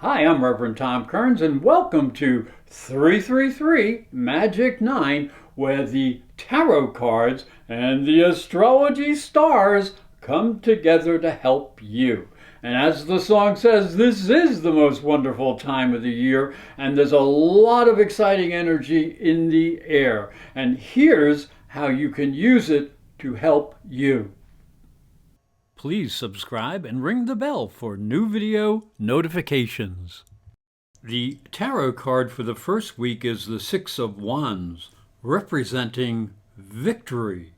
Hi, I'm Reverend Tom Kearns, and welcome to 333 Magic 9, where the tarot cards and the astrology stars come together to help you. And as the song says, this is the most wonderful time of the year, and there's a lot of exciting energy in the air. And here's how you can use it to help you. Please subscribe and ring the bell for new video notifications. The tarot card for the first week is the Six of Wands, representing victory.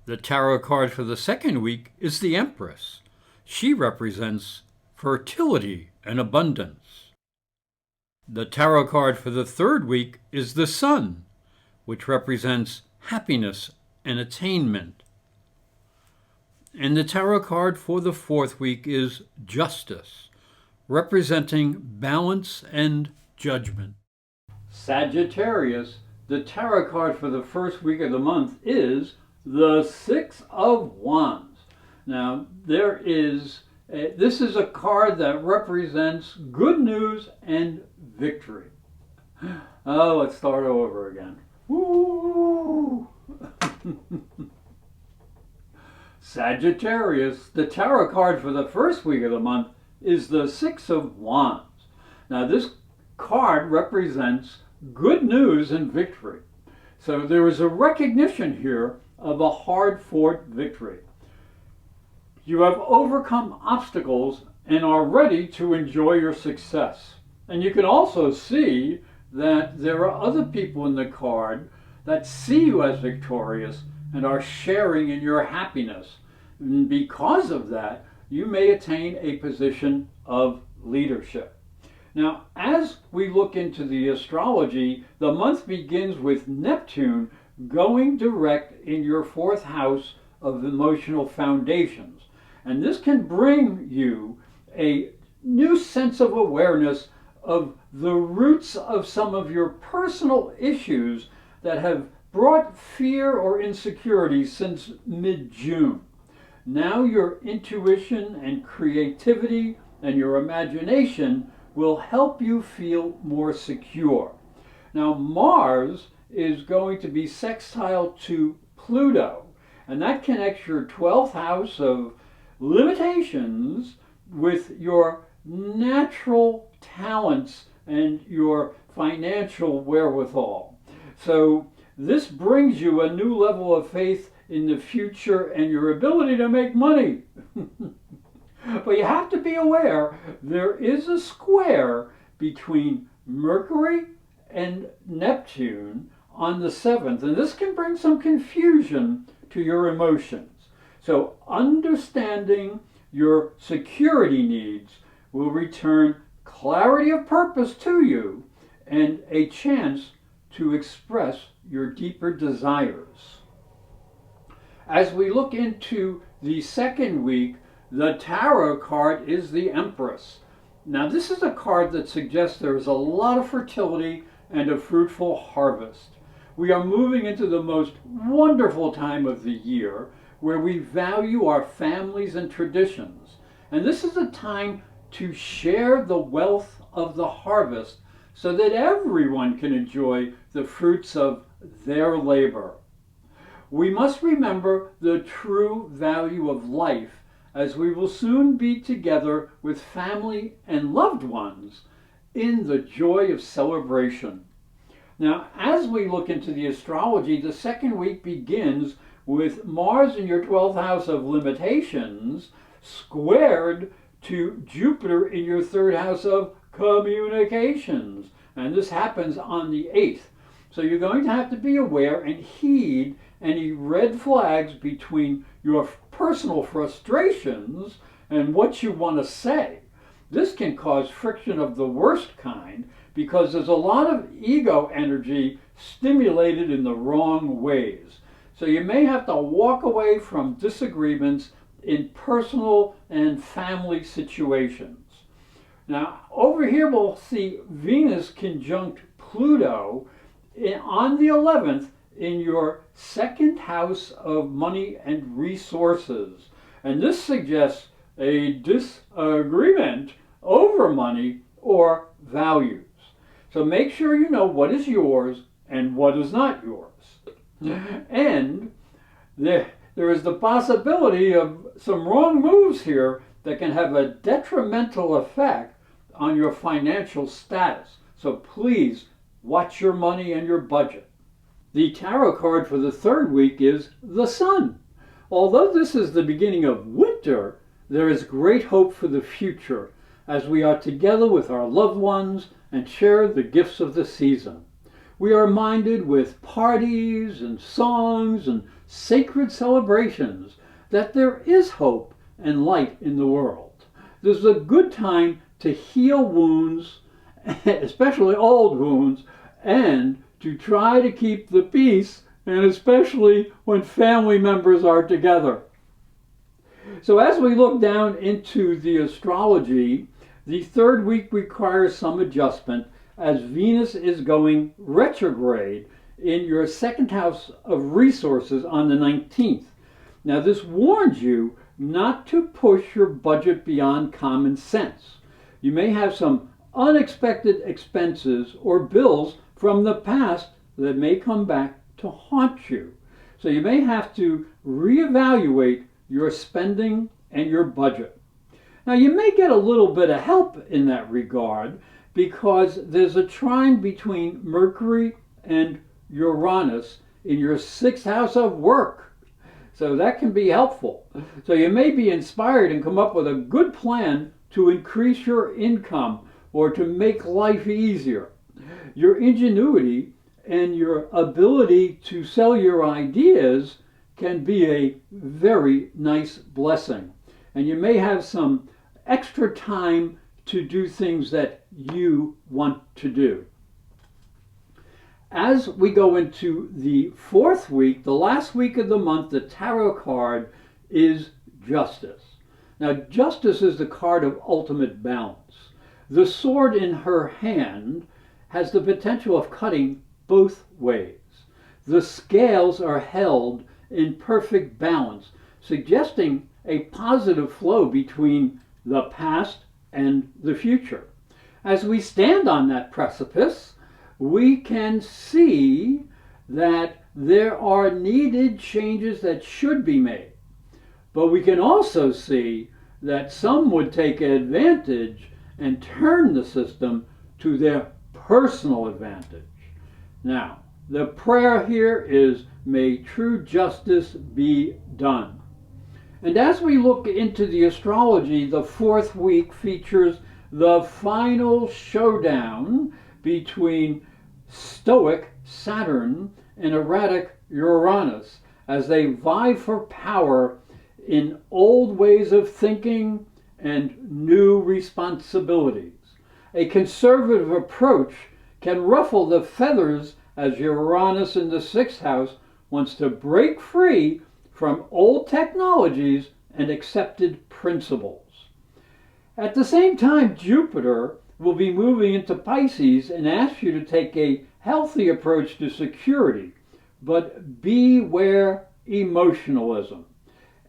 The tarot card for the second week is the Empress. She represents fertility and abundance. The tarot card for the third week is the Sun, which represents happiness and attainment. And the tarot card for the fourth week is Justice, representing balance and judgment. Sagittarius, the tarot card for the first week of the month is the Six of Wands. Now, this is a card that represents good news and victory. Oh, let's start over again. Woo! Sagittarius, the tarot card for the first week of the month is the Six of Wands. Now, this card represents good news and victory. So there is a recognition here of a hard-fought victory. You have overcome obstacles and are ready to enjoy your success. And you can also see that there are other people in the card that see you as victorious and are sharing in your happiness. And because of that, you may attain a position of leadership. Now, as we look into the astrology, the month begins with Neptune going direct in your fourth house of emotional foundations. And this can bring you a new sense of awareness of the roots of some of your personal issues that have brought fear or insecurity since mid-June. Now your intuition and creativity and your imagination will help you feel more secure. Now Mars is going to be sextile to Pluto, and that connects your 12th house of limitations with your natural talents and your financial wherewithal. So this brings you a new level of faith in the future and your ability to make money. But you have to be aware there is a square between Mercury and Neptune on the 7th, and this can bring some confusion to your emotions. So understanding your security needs will return clarity of purpose to you and a chance to express your deeper desires. As we look into the second week, the tarot card is the Empress. Now, this is a card that suggests there is a lot of fertility and a fruitful harvest. We are moving into the most wonderful time of the year where we value our families and traditions. And this is a time to share the wealth of the harvest so that everyone can enjoy the fruits of their labor. We must remember the true value of life as we will soon be together with family and loved ones in the joy of celebration. Now, as we look into the astrology, the second week begins with Mars in your 12th house of limitations squared to Jupiter in your 3rd house of communications. And this happens on the 8th. So you're going to have to be aware and heed any red flags between your personal frustrations and what you want to say. This can cause friction of the worst kind because there's a lot of ego energy stimulated in the wrong ways. So you may have to walk away from disagreements in personal and family situations. Now, over here we'll see Venus conjunct Pluto on the 11th in your 2nd house of money and resources. And this suggests a disagreement over money or values. So make sure you know what is yours and what is not yours. And there is the possibility of some wrong moves here that can have a detrimental effect on your financial status. So please watch your money and your budget. The tarot card for the third week is the Sun. Although this is the beginning of winter, there is great hope for the future as we are together with our loved ones and share the gifts of the season. We are minded with parties and songs and sacred celebrations that there is hope and light in the world. This is a good time to heal wounds, especially old wounds, and to try to keep the peace, and especially when family members are together. So as we look down into the astrology, the third week requires some adjustment as Venus is going retrograde in your second house of resources on the 19th. Now this warns you not to push your budget beyond common sense. You may have some unexpected expenses or bills from the past that may come back to haunt you. So you may have to reevaluate your spending and your budget. Now you may get a little bit of help in that regard because there's a trine between Mercury and Uranus in your sixth house of work. So that can be helpful. So you may be inspired and come up with a good plan to increase your income or to make life easier. Your ingenuity and your ability to sell your ideas can be a very nice blessing. And you may have some extra time to do things that you want to do. As we go into the fourth week, the last week of the month, the tarot card is Justice. Now, Justice is the card of ultimate balance. The sword in her hand has the potential of cutting both ways. The scales are held in perfect balance, suggesting a positive flow between the past and the future. As we stand on that precipice, we can see that there are needed changes that should be made. But we can also see that some would take advantage and turn the system to their personal advantage. Now, the prayer here is, may true justice be done. And as we look into the astrology, the fourth week features the final showdown between stoic Saturn and erratic Uranus as they vie for power in old ways of thinking and new responsibilities. A conservative approach can ruffle the feathers as Uranus in the sixth house wants to break free from old technologies and accepted principles. At the same time, Jupiter will be moving into Pisces and ask you to take a healthy approach to security, but beware emotionalism.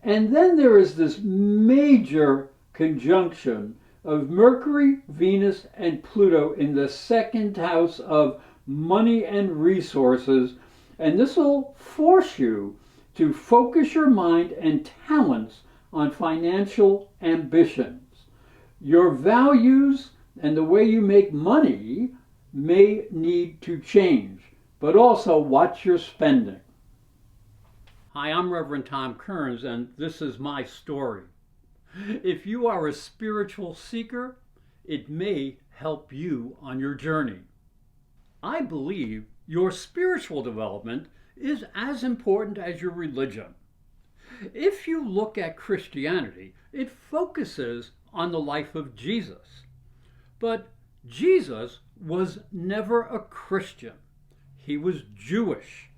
And then there is this major conjunction of Mercury, Venus, and Pluto in the second house of money and resources, and this will force you to focus your mind and talents on financial ambitions. Your values and the way you make money may need to change, but also watch your spending. Hi, I'm Reverend Tom Kearns, and this is my story. If you are a spiritual seeker, it may help you on your journey. I believe your spiritual development is as important as your religion. If you look at Christianity, it focuses on the life of Jesus. But Jesus was never a Christian. He was Jewish.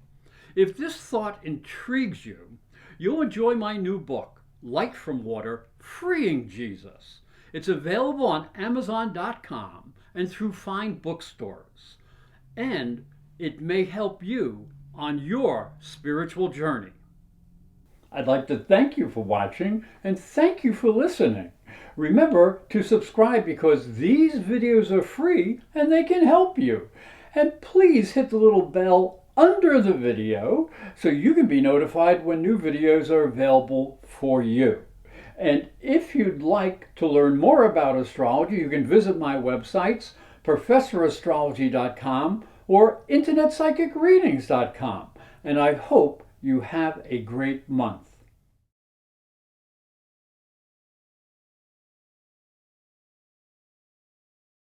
If this thought intrigues you, you'll enjoy my new book, Light from Water, Freeing Jesus. It's available on Amazon.com and through fine bookstores. And it may help you on your spiritual journey. I'd like to thank you for watching and thank you for listening. Remember to subscribe because these videos are free and they can help you. And please hit the little bell under the video so you can be notified when new videos are available for you. And if you'd like to learn more about astrology, you can visit my websites, professorastrology.com or internetpsychicreadings.com. And I hope you have a great month.